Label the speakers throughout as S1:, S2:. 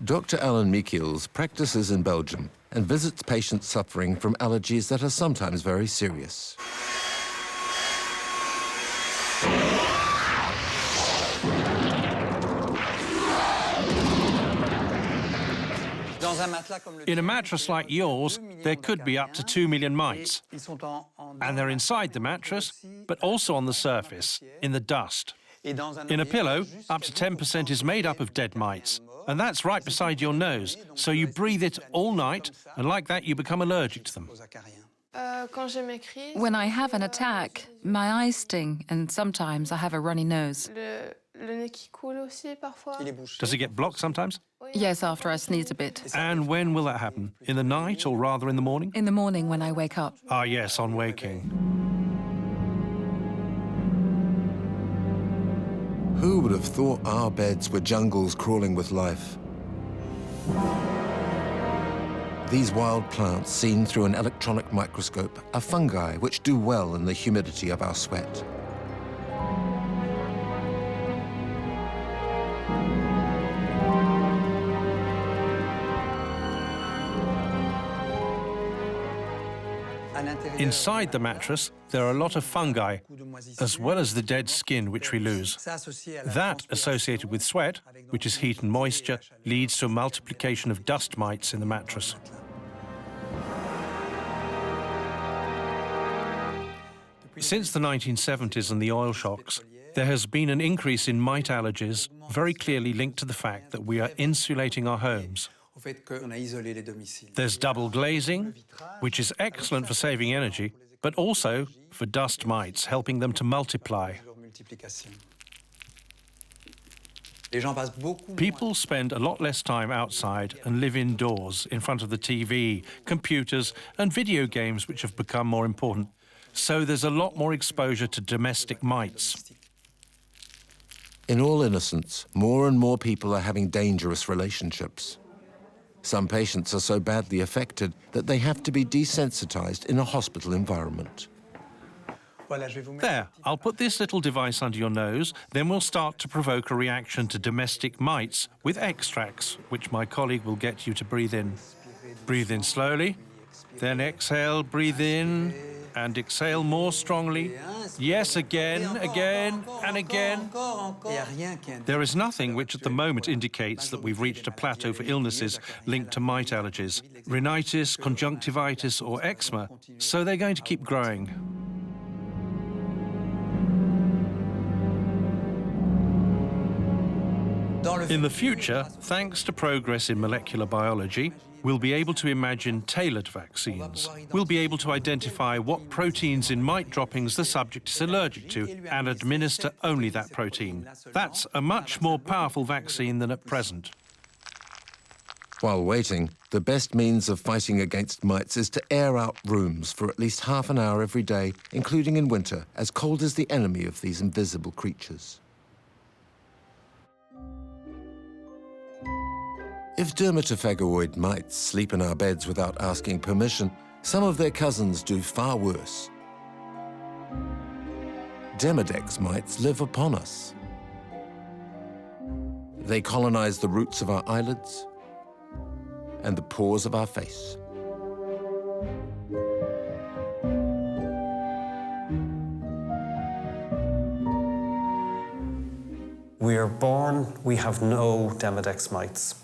S1: Dr. Alan Michiels practices in Belgium and visits patients suffering from allergies that are sometimes very serious.
S2: In a mattress like yours, there could be up to 2 million mites. And they're inside the mattress, but also on the surface, in the dust. In a pillow, up to 10% is made up of dead mites. And that's right beside your nose, so you breathe it all night, and like that you become allergic to them.
S3: When I have an attack, my eyes sting, and sometimes I have a runny nose.
S2: Does it get blocked sometimes?
S3: Yes, after I sneeze a bit.
S2: And when will that happen? In the night, or rather in the morning?
S3: In the morning when I wake up.
S2: Ah, yes, on waking.
S1: Who would have thought our beds were jungles crawling with life? These wild plants, seen through an electronic microscope, are fungi which do well in the humidity of our sweat.
S2: Inside the mattress, there are a lot of fungi, as well as the dead skin which we lose. That, associated with sweat, which is heat and moisture, leads to a multiplication of dust mites in the mattress. Since the 1970s and the oil shocks, there has been an increase in mite allergies, very clearly linked to the fact that we are insulating our homes. There's double glazing, which is excellent for saving energy, but also for dust mites, helping them to multiply. People spend a lot less time outside and live indoors, in front of the TV, computers, and video games, which have become more important. So there's a lot more exposure to domestic mites.
S1: In all innocence, more and more people are having dangerous relationships. Some patients are so badly affected that they have to be desensitized in a hospital environment.
S2: There, I'll put this little device under your nose, then we'll start to provoke a reaction to domestic mites with extracts, which my colleague will get you to breathe in. Breathe in slowly, then exhale, breathe in, and exhale more strongly. Yes, again, and again. There is nothing which at the moment indicates that we've reached a plateau for illnesses linked to mite allergies, rhinitis, conjunctivitis, or eczema, so they're going to keep growing. In the future, thanks to progress in molecular biology, we'll be able to imagine tailored vaccines. We'll be able to identify what proteins in mite droppings the subject is allergic to and administer only that protein. That's a much more powerful vaccine than at present.
S1: While waiting, the best means of fighting against mites is to air out rooms for at least half an hour every day, including in winter, as cold is the enemy of these invisible creatures. If dermatophagoid mites sleep in our beds without asking permission, some of their cousins do far worse. Demodex mites live upon us. They colonize the roots of our eyelids and the pores of our face.
S4: We are born, we have no Demodex mites.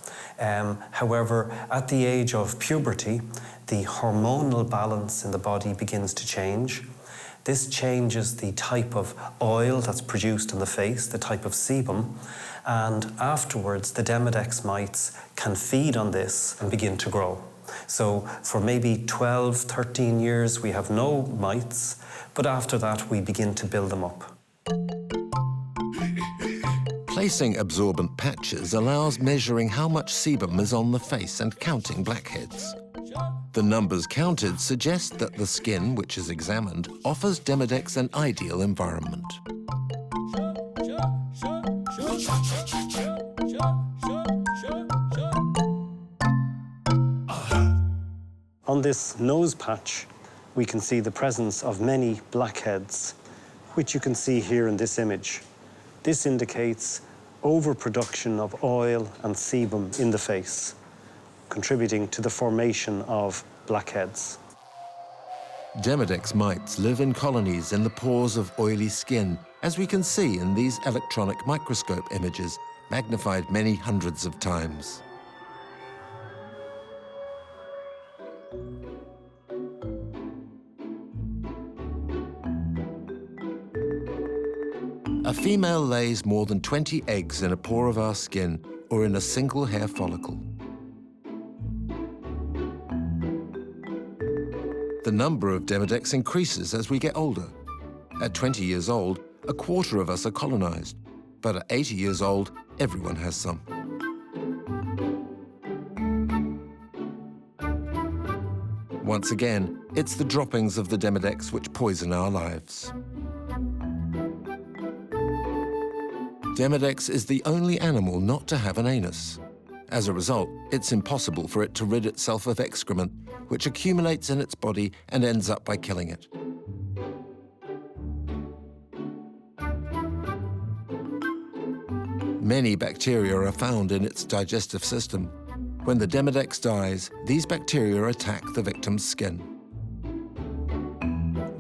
S4: However, at the age of puberty, the hormonal balance in the body begins to change. This changes the type of oil that's produced in the face, the type of sebum, and afterwards the Demodex mites can feed on this and begin to grow. So for maybe 12, 13 years we have no mites, but after that we begin to build them up.
S1: Placing absorbent patches allows measuring how much sebum is on the face and counting blackheads. The numbers counted suggest that the skin, which is examined, offers Demodex an ideal environment.
S4: On this nose patch, we can see the presence of many blackheads, which you can see here in this image. This indicates overproduction of oil and sebum in the face, contributing to the formation of blackheads.
S1: Demodex mites live in colonies in the pores of oily skin, as we can see in these electronic microscope images, magnified many hundreds of times. A female lays more than 20 eggs in a pore of our skin or in a single hair follicle. The number of Demodex increases as we get older. At 20 years old, a quarter of us are colonized, but at 80 years old, everyone has some. Once again, it's the droppings of the Demodex which poison our lives. Demodex is the only animal not to have an anus. As a result, it's impossible for it to rid itself of excrement, which accumulates in its body and ends up by killing it. Many bacteria are found in its digestive system. When the Demodex dies, these bacteria attack the victim's skin.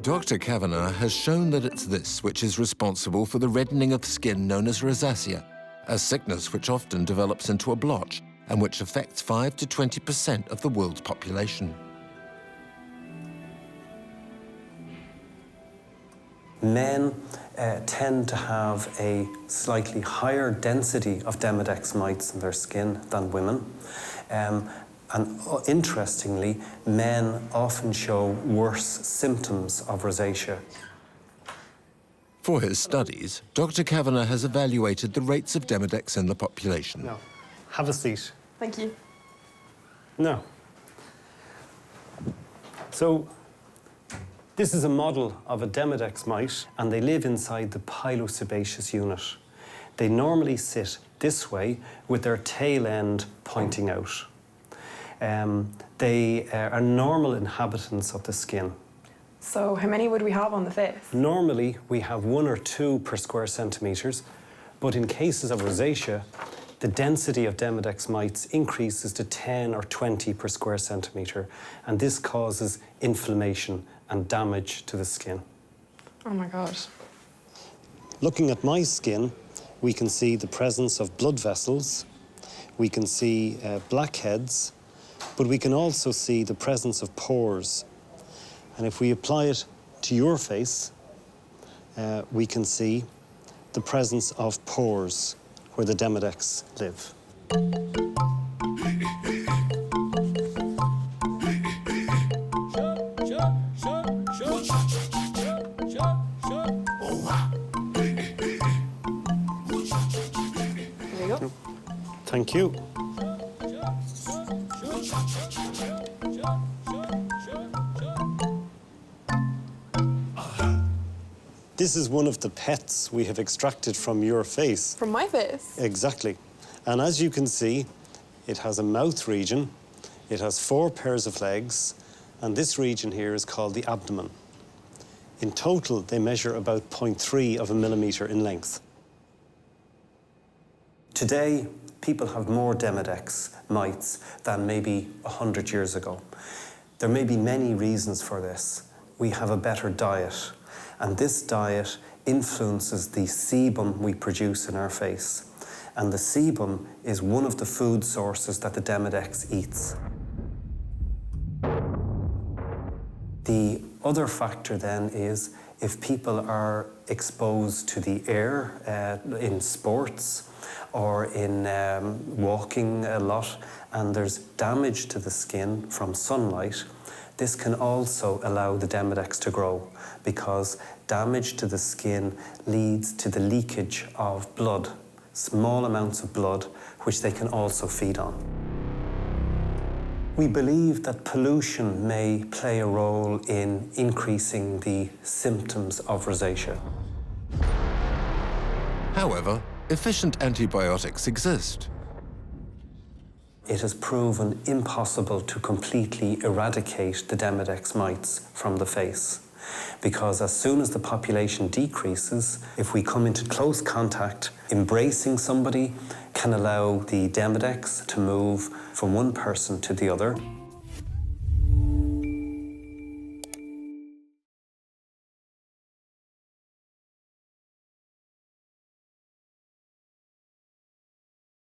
S1: Dr. Kavanagh has shown that it's this which is responsible for the reddening of skin known as rosacea, a sickness which often develops into a blotch and which affects 5 to 20% of the world's population.
S4: Men tend to have a slightly higher density of Demodex mites in their skin than women. And interestingly, men often show worse symptoms of rosacea.
S1: For his studies, Dr. Kavanagh has evaluated the rates of Demodex in the population.
S4: No. Have a seat.
S5: Thank you.
S4: No. So, this is a model of a Demodex mite, and they live inside the pilosebaceous unit. They normally sit this way with their tail end pointing out. They are normal inhabitants of the skin.
S5: So how many would we have on the face?
S4: Normally, we have 1 or 2 per square centimetres, but in cases of rosacea, the density of Demodex mites increases to 10 or 20 per square centimetre, and this causes inflammation and damage to the skin.
S5: Oh my God.
S4: Looking at my skin, we can see the presence of blood vessels, we can see blackheads, but we can also see the presence of pores. And if we apply it to your face, we can see the presence of pores where the Demodex live.
S5: There you go.
S4: Thank you. This is one of the pets we have extracted from your face.
S5: From my face?
S4: Exactly. And as you can see, it has a mouth region, it has 4 pairs of legs, and this region here is called the abdomen. In total, they measure about 0.3 of a millimetre in length. Today, people have more Demodex mites than maybe 100 years ago. There may be many reasons for this. We have a better diet, and this diet influences the sebum we produce in our face. And the sebum is one of the food sources that the Demodex eats. The other factor then is if people are exposed to the air in sports or in walking a lot, and there's damage to the skin from sunlight, this can also allow the Demodex to grow, because damage to the skin leads to the leakage of blood, small amounts of blood, which they can also feed on. We believe that pollution may play a role in increasing the symptoms of rosacea.
S1: However, efficient antibiotics exist.
S4: It has proven impossible to completely eradicate the Demodex mites from the face. because as soon as the population decreases, if we come into close contact, embracing somebody can allow the Demodex to move from one person to the other.